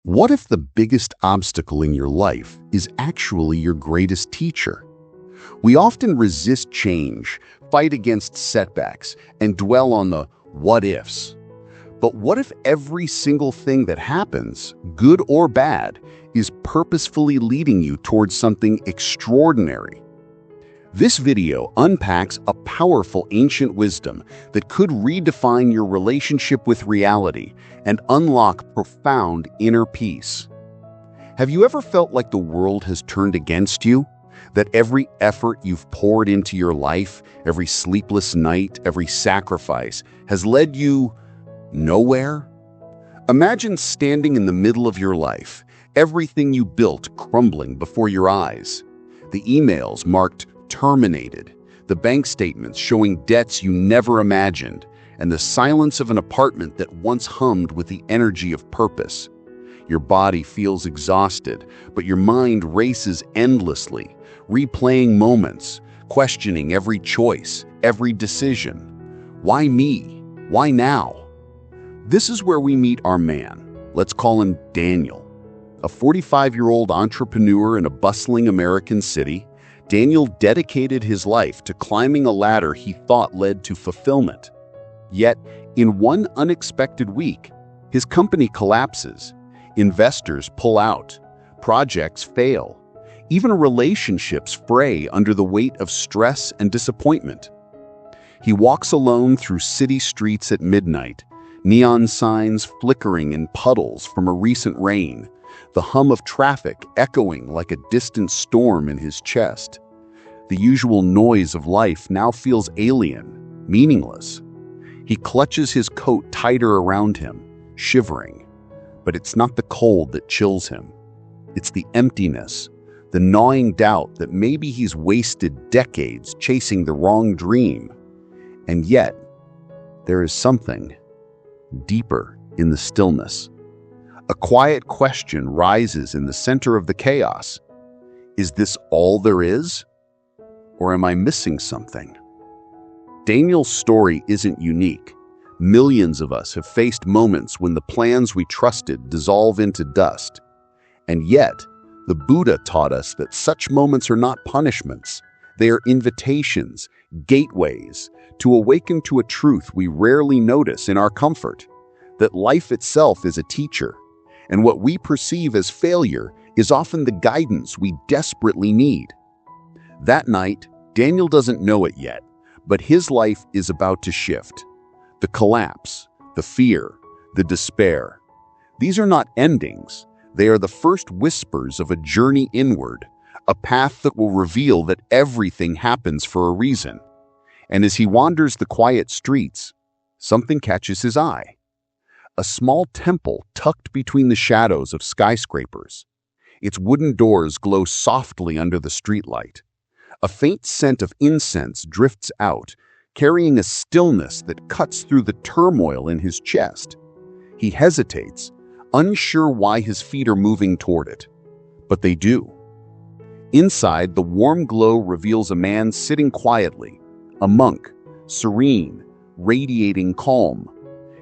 What if the biggest obstacle in your life is actually your greatest teacher? We often resist change, fight against setbacks, and dwell on the what ifs. But what if every single thing that happens, good or bad, is purposefully leading you towards something extraordinary? This video unpacks a powerful ancient wisdom that could redefine your relationship with reality and unlock profound inner peace. Have you ever felt like the world has turned against you? That every effort you've poured into your life, every sleepless night, every sacrifice, has led you nowhere? Imagine standing in the middle of your life, everything you built crumbling before your eyes. The emails marked terminated, the bank statements showing debts you never imagined, and the silence of an apartment that once hummed with the energy of purpose. Your body feels exhausted, but your mind races endlessly, replaying moments, questioning every choice, every decision. Why me? Why now? This is where we meet our man. Let's call him Daniel. A 45-year-old entrepreneur in a bustling American city, Daniel dedicated his life to climbing a ladder he thought led to fulfillment. Yet, in one unexpected week, his company collapses. Investors pull out. Projects fail. Even relationships fray under the weight of stress and disappointment. He walks alone through city streets at midnight, neon signs flickering in puddles from a recent rain, the hum of traffic echoing like a distant storm in his chest. The usual noise of life now feels alien, meaningless. He clutches his coat tighter around him, shivering. But it's not the cold that chills him. It's the emptiness, the gnawing doubt that maybe he's wasted decades chasing the wrong dream. And yet, there is something deeper in the stillness. A quiet question rises in the center of the chaos. Is this all there is? Or am I missing something? Daniel's story isn't unique. Millions of us have faced moments when the plans we trusted dissolve into dust. And yet, the Buddha taught us that such moments are not punishments. They are invitations, gateways, to awaken to a truth we rarely notice in our comfort, that life itself is a teacher, and what we perceive as failure is often the guidance we desperately need. That night, Daniel doesn't know it yet, but his life is about to shift. The collapse, the fear, the despair. These are not endings. They are the first whispers of a journey inward, a path that will reveal that everything happens for a reason. And as he wanders the quiet streets, something catches his eye. A small temple tucked between the shadows of skyscrapers. Its wooden doors glow softly under the streetlight. A faint scent of incense drifts out, carrying a stillness that cuts through the turmoil in his chest. He hesitates, unsure why his feet are moving toward it. But they do. Inside, the warm glow reveals a man sitting quietly, a monk, serene, radiating calm.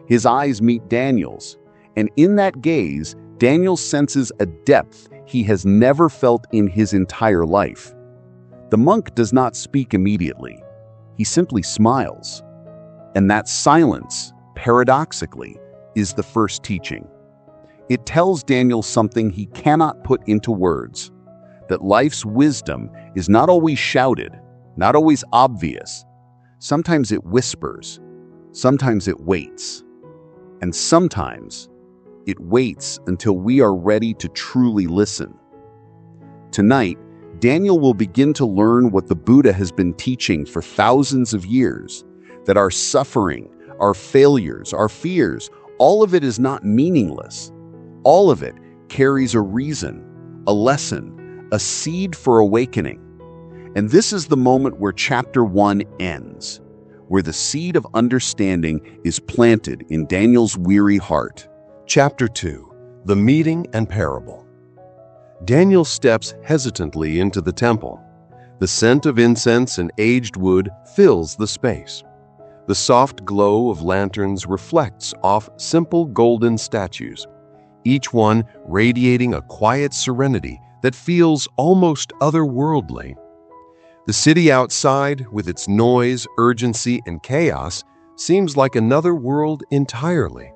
His eyes meet Daniel's, and in that gaze, Daniel senses a depth he has never felt in his entire life. The monk does not speak immediately. He simply smiles. And that silence, paradoxically, is the first teaching. It tells Daniel something he cannot put into words, that life's wisdom is not always shouted, not always obvious. Sometimes it whispers, sometimes it waits. And sometimes, it waits until we are ready to truly listen. Tonight, Daniel will begin to learn what the Buddha has been teaching for thousands of years, that our suffering, our failures, our fears, all of it is not meaningless. All of it carries a reason, a lesson, a seed for awakening. And this is the moment where Chapter 1 ends, where the seed of understanding is planted in Daniel's weary heart. Chapter 2. The Meeting and Parable. Daniel steps hesitantly into the temple. The scent of incense and aged wood fills the space. The soft glow of lanterns reflects off simple golden statues, each one radiating a quiet serenity that feels almost otherworldly. The city outside, with its noise, urgency, and chaos, seems like another world entirely.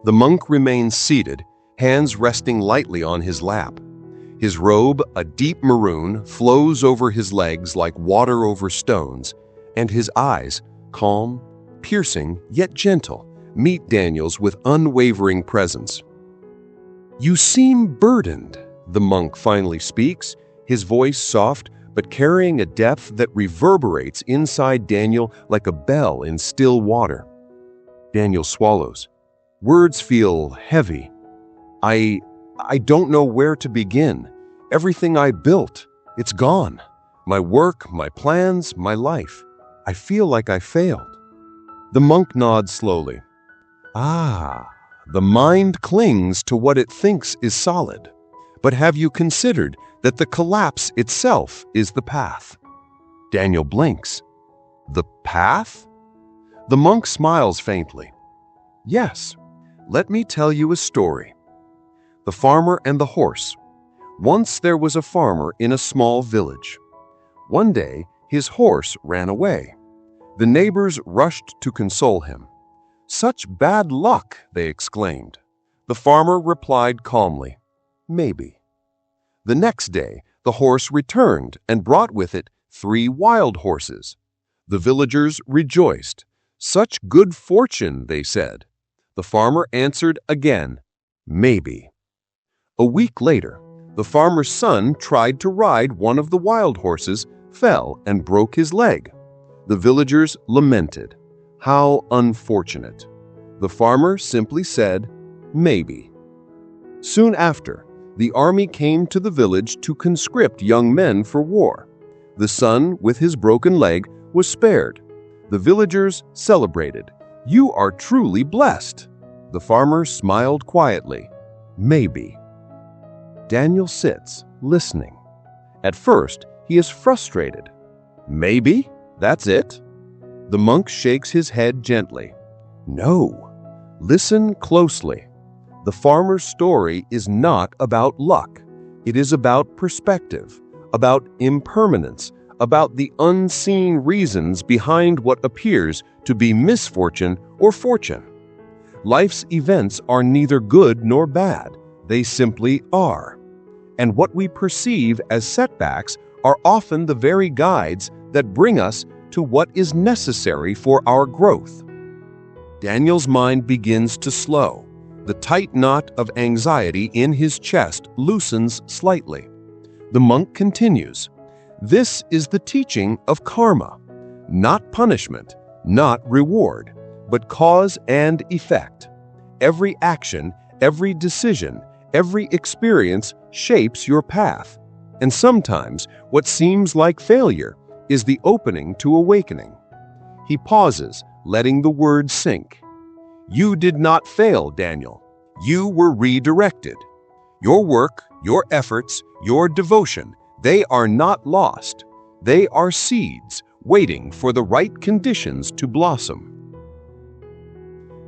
The monk remains seated, hands resting lightly on his lap. His robe, a deep maroon, flows over his legs like water over stones, and his eyes, calm, piercing, yet gentle, meet Daniel's with unwavering presence. "You seem burdened," the monk finally speaks, his voice soft but carrying a depth that reverberates inside Daniel like a bell in still water. Daniel swallows. Words feel heavy. I don't know where to begin. Everything I built, it's gone. My work, my plans, my life. I feel like I failed. The monk nods slowly. The mind clings to what it thinks is solid. But have you considered that the collapse itself is the path? Daniel blinks. The path? The monk smiles faintly. Yes, let me tell you a story. The farmer and the horse. Once there was a farmer in a small village. One day, his horse ran away. The neighbors rushed to console him. "Such bad luck," they exclaimed. The farmer replied calmly, "Maybe." The next day, the horse returned and brought with it 3 wild horses. The villagers rejoiced. "Such good fortune," they said. The farmer answered again, "Maybe." A week later, the farmer's son tried to ride one of the wild horses, fell, and broke his leg. The villagers lamented. How unfortunate. The farmer simply said, "Maybe." Soon after, the army came to the village to conscript young men for war. The son, with his broken leg, was spared. The villagers celebrated. "You are truly blessed." The farmer smiled quietly. "Maybe." Daniel sits, listening. At first, he is frustrated. "Maybe? That's it?" The monk shakes his head gently. "No. Listen closely. The farmer's story is not about luck. It is about perspective, about impermanence, about the unseen reasons behind what appears to be misfortune or fortune. Life's events are neither good nor bad. They simply are. And what we perceive as setbacks are often the very guides that bring us to what is necessary for our growth." Daniel's mind begins to slow. The tight knot of anxiety in his chest loosens slightly. The monk continues, "This is the teaching of karma, not punishment, not reward, but cause and effect. Every action, every decision, every experience shapes your path, and sometimes what seems like failure is the opening to awakening." He pauses, letting the words sink. "You did not fail, Daniel. You were redirected. Your work, your efforts, your devotion, they are not lost. They are seeds waiting for the right conditions to blossom."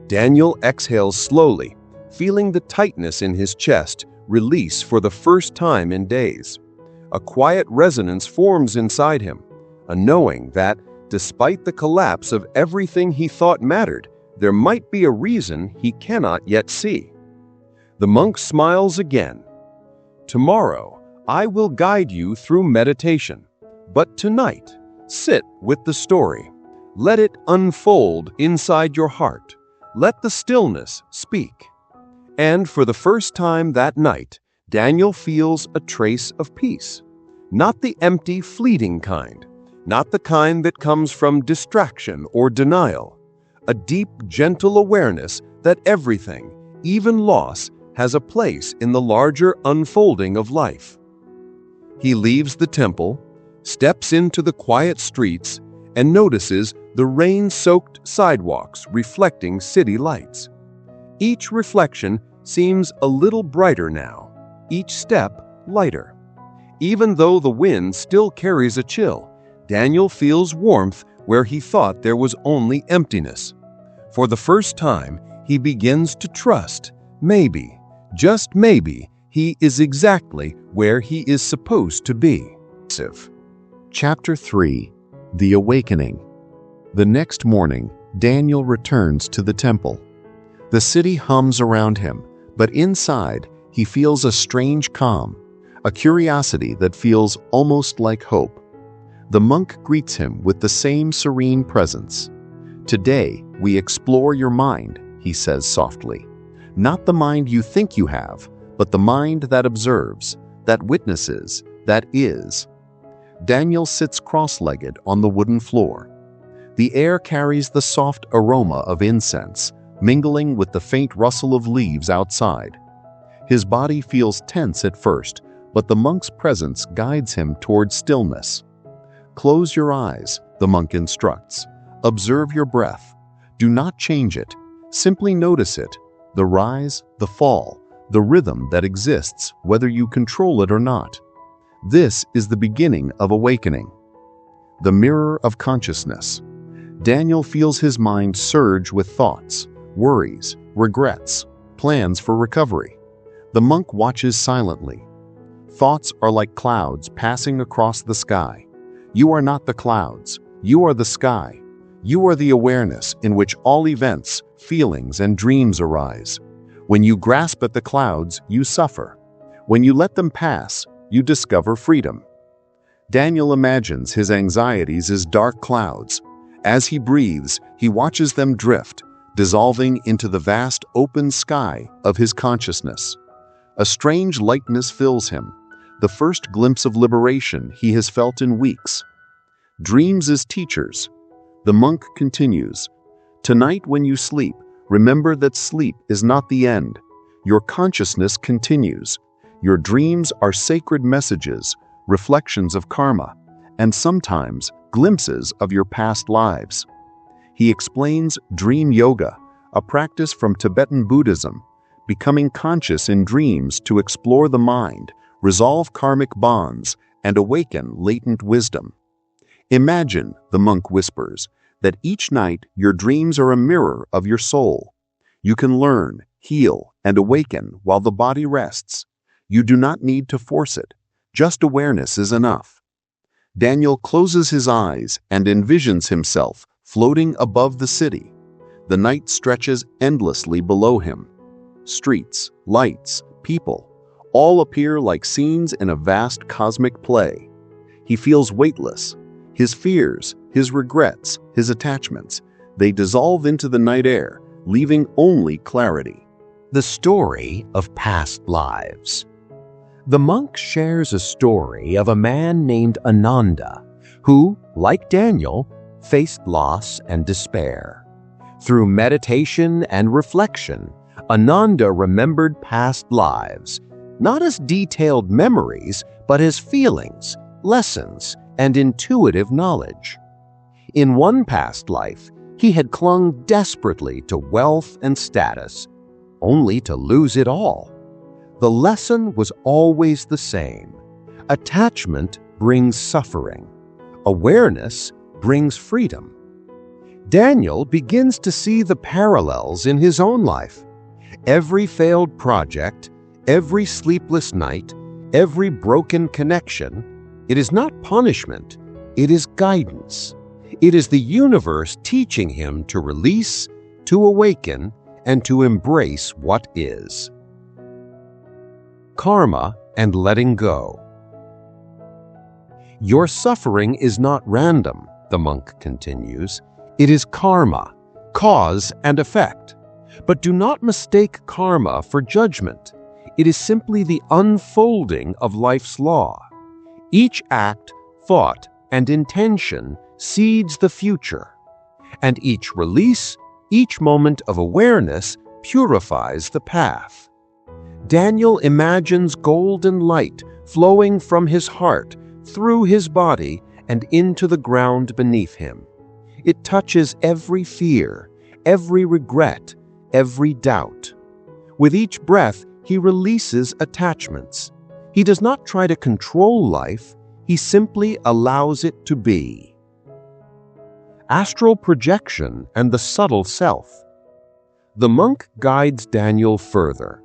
Daniel exhales slowly, feeling the tightness in his chest release for the first time in days. A quiet resonance forms inside him, a knowing that, despite the collapse of everything he thought mattered, there might be a reason he cannot yet see. The monk smiles again. "Tomorrow, I will guide you through meditation. But tonight, sit with the story. Let it unfold inside your heart. Let the stillness speak." And for the first time that night, Daniel feels a trace of peace. Not the empty, fleeting kind. Not the kind that comes from distraction or denial. A deep, gentle awareness that everything, even loss, has a place in the larger unfolding of life. He leaves the temple, steps into the quiet streets, and notices the rain-soaked sidewalks reflecting city lights. Each reflection seems a little brighter now, each step lighter. Even though the wind still carries a chill, Daniel feels warmth where he thought there was only emptiness. For the first time, he begins to trust, maybe, Just maybe he is exactly where he is supposed to be. Chapter 3. The Awakening. The next morning, Daniel returns to the temple. The city hums around him, but inside, he feels a strange calm, a curiosity that feels almost like hope. The monk greets him with the same serene presence. "Today, we explore your mind," he says softly. "Not the mind you think you have, but the mind that observes, that witnesses, that is." Daniel sits cross-legged on the wooden floor. The air carries the soft aroma of incense, mingling with the faint rustle of leaves outside. His body feels tense at first, but the monk's presence guides him toward stillness. "Close your eyes," the monk instructs. "Observe your breath. Do not change it. Simply notice it, the rise, the fall, the rhythm that exists whether you control it or not. This is the beginning of awakening." The mirror of consciousness. Daniel feels his mind surge with thoughts, worries, regrets, plans for recovery. The monk watches silently. Thoughts are like clouds passing across the sky. You are not the clouds. You are the sky. You are the awareness in which all events, feelings, and dreams arise. When you grasp at the clouds, you suffer. When you let them pass, you discover freedom. Daniel imagines his anxieties as dark clouds. As he breathes, he watches them drift, dissolving into the vast open sky of his consciousness. A strange lightness fills him, the first glimpse of liberation he has felt in weeks. Dreams as teachers. The monk continues, "Tonight when you sleep, remember that sleep is not the end. Your consciousness continues. Your dreams are sacred messages, reflections of karma, and sometimes glimpses of your past lives." He explains dream yoga, a practice from Tibetan Buddhism, becoming conscious in dreams to explore the mind, resolve karmic bonds, and awaken latent wisdom. "Imagine," the monk whispers, "that each night your dreams are a mirror of your soul. You can learn, heal, and awaken while the body rests. You do not need to force it. Just awareness is enough." Daniel closes his eyes and envisions himself floating above the city. The night stretches endlessly below him. Streets, lights, people, all appear like scenes in a vast cosmic play. He feels weightless. His fears, his regrets, his attachments, they dissolve into the night air, leaving only clarity. The story of past lives. The monk shares a story of a man named Ananda, who, like Daniel, faced loss and despair. Through meditation and reflection, Ananda remembered past lives, not as detailed memories, but as feelings, lessons, and intuitive knowledge. In one past life, he had clung desperately to wealth and status, only to lose it all. The lesson was always the same. Attachment brings suffering. Awareness brings freedom. Daniel begins to see the parallels in his own life. Every failed project, every sleepless night, every broken connection, it is not punishment, it is guidance. It is the universe teaching him to release, to awaken, and to embrace what is. Karma and letting go. Your suffering is not random, the monk continues. It is karma, cause and effect. But do not mistake karma for judgment. It is simply the unfolding of life's law. Each act, thought, and intention seeds the future. And each release, each moment of awareness purifies the path. Daniel imagines golden light flowing from his heart, through his body, and into the ground beneath him. It touches every fear, every regret, every doubt. With each breath, he releases attachments. He does not try to control life, he simply allows it to be. Astral projection and the subtle self. The monk guides Daniel further.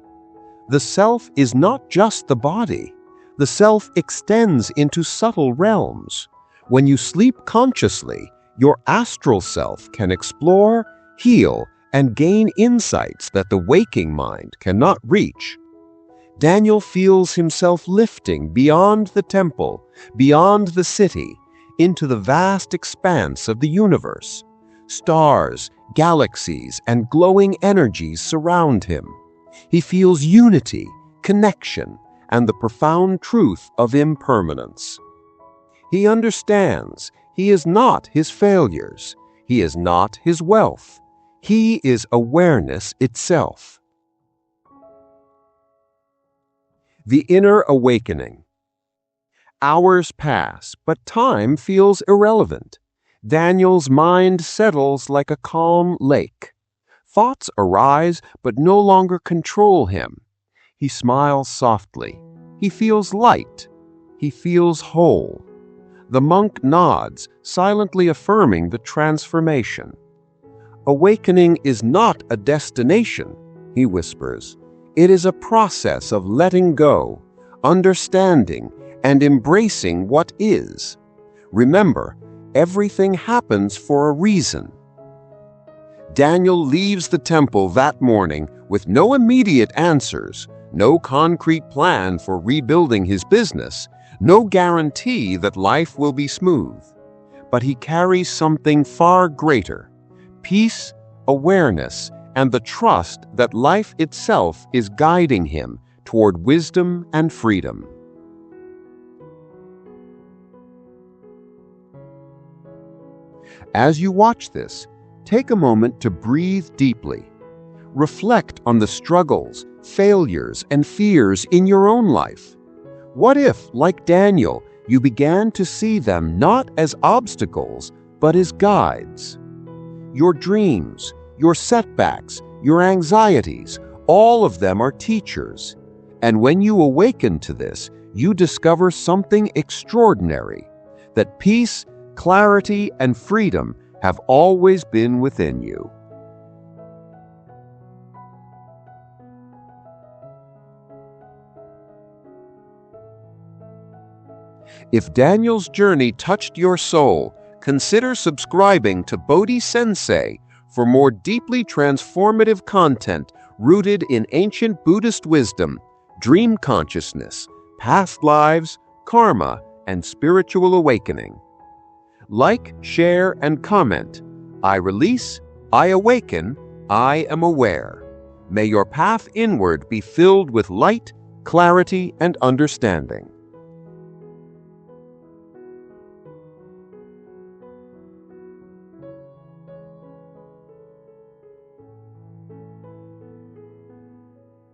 The self is not just the body. The self extends into subtle realms. When you sleep consciously, your astral self can explore, heal, and gain insights that the waking mind cannot reach. Daniel feels himself lifting beyond the temple, beyond the city, into the vast expanse of the universe. Stars, galaxies, and glowing energies surround him. He feels unity, connection, and the profound truth of impermanence. He understands he is not his failures. He is not his wealth. He is awareness itself. The inner awakening. Hours pass, but time feels irrelevant. Daniel's mind settles like a calm lake. Thoughts arise, but no longer control him. He smiles softly. He feels light. He feels whole. The monk nods, silently affirming the transformation. Awakening is not a destination, he whispers. It is a process of letting go, understanding, and embracing what is. Remember, everything happens for a reason. Daniel leaves the temple that morning with no immediate answers, no concrete plan for rebuilding his business, no guarantee that life will be smooth. But he carries something far greater: peace, awareness, and the trust that life itself is guiding him toward wisdom and freedom. As you watch this, take a moment to breathe deeply. Reflect on the struggles, failures, and fears in your own life. What if, like Daniel, you began to see them not as obstacles, but as guides? Your dreams, your setbacks, your anxieties, all of them are teachers. And when you awaken to this, you discover something extraordinary: that peace, clarity, and freedom have always been within you. If Daniel's journey touched your soul, consider subscribing to Bodhi Sensei for more deeply transformative content rooted in ancient Buddhist wisdom, dream consciousness, past lives, karma, and spiritual awakening. Like, share, and comment. I release, I awaken, I am aware. May your path inward be filled with light, clarity, and understanding.